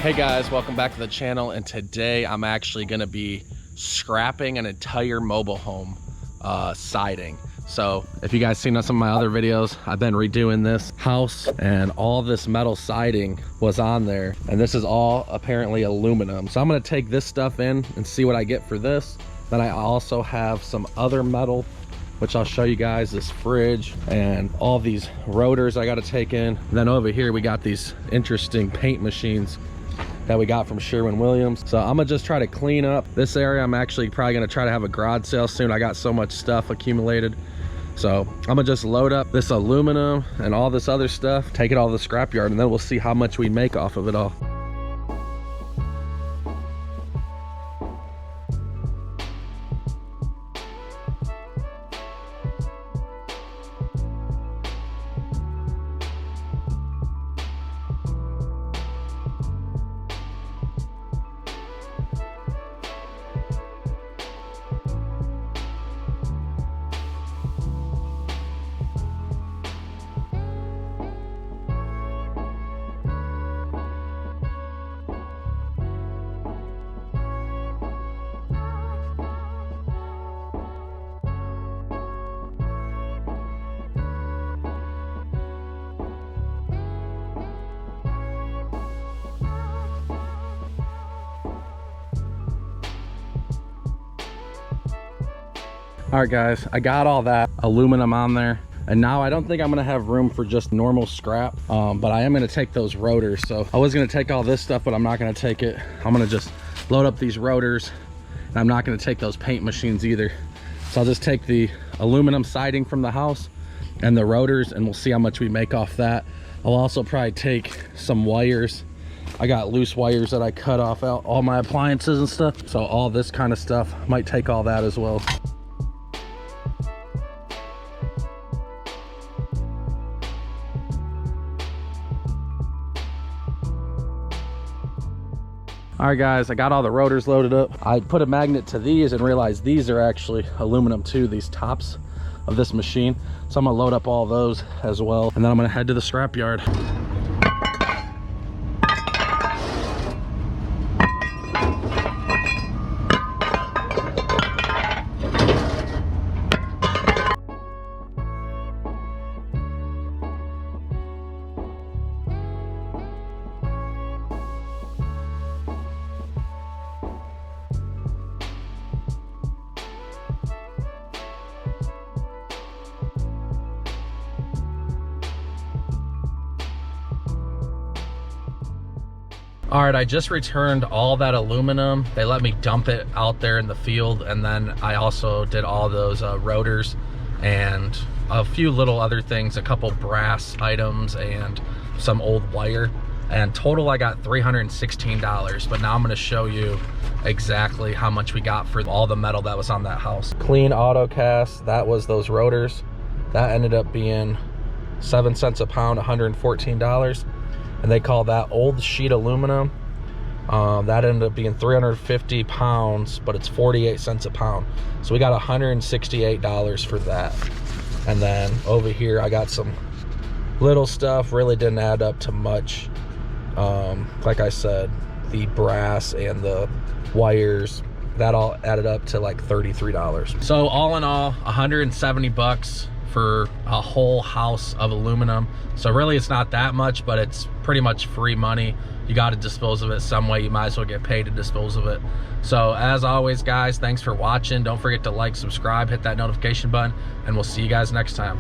Hey guys, welcome back to the channel, and today I'm actually going to be scrapping an entire mobile home siding. So if you guys seen some of my other videos, I've been redoing this house and all this metal siding was on there, and this is all apparently aluminum. So I'm going to take this stuff in and see what I get for this. Then I also have some other metal, which I'll show you guys, this fridge and all these rotors I got to take in. And then over here we got these interesting paint machines that we got from Sherwin-Williams. So I'm gonna just try to clean up this area. I'm actually probably gonna try to have a garage sale soon. I got so much stuff accumulated. So I'm gonna just load up this aluminum and all this other stuff, take it all to the scrapyard, and then we'll see how much we make off of it all. All right guys, I got all that aluminum on there, and now I don't think I'm gonna have room for just normal scrap, but I am gonna take those rotors. So I was gonna take all this stuff, but I'm not gonna take it. I'm gonna just load up these rotors, and I'm not gonna take those paint machines either. So I'll just take the aluminum siding from the house and the rotors, and we'll see how much we make off that. I'll also probably take some wires. I got loose wires that I cut off out all my appliances and stuff. So all this kind of stuff, might take all that as well. All right guys, I got all the rotors loaded up. I put a magnet to these and realized these are actually aluminum too, these tops of this machine. So I'm gonna load up all those as well, and then I'm gonna head to the scrap yard. All right, I just returned all that aluminum. They let me dump it out there in the field, and then I also did all those rotors and a few little other things, a couple brass items and some old wire. And total I got $316, but now I'm gonna show you exactly how much we got for all the metal that was on that house. Clean auto cast, that was those rotors. That ended up being 7 cents a pound, $114. And they call that old sheet aluminum. That ended up being 350 pounds, but it's 48 cents a pound. So we got $168 for that. And then over here, I got some little stuff, really didn't add up to much. Like I said, the brass and the wires, that all added up to like $33. So all in all, 170 bucks for a whole house of aluminum. So really it's not that much, but it's pretty much free money. You got to dispose of it some way. You might as well get paid to dispose of it. So as always guys, thanks for watching. Don't forget to like, subscribe, hit that notification button, and we'll see you guys next time.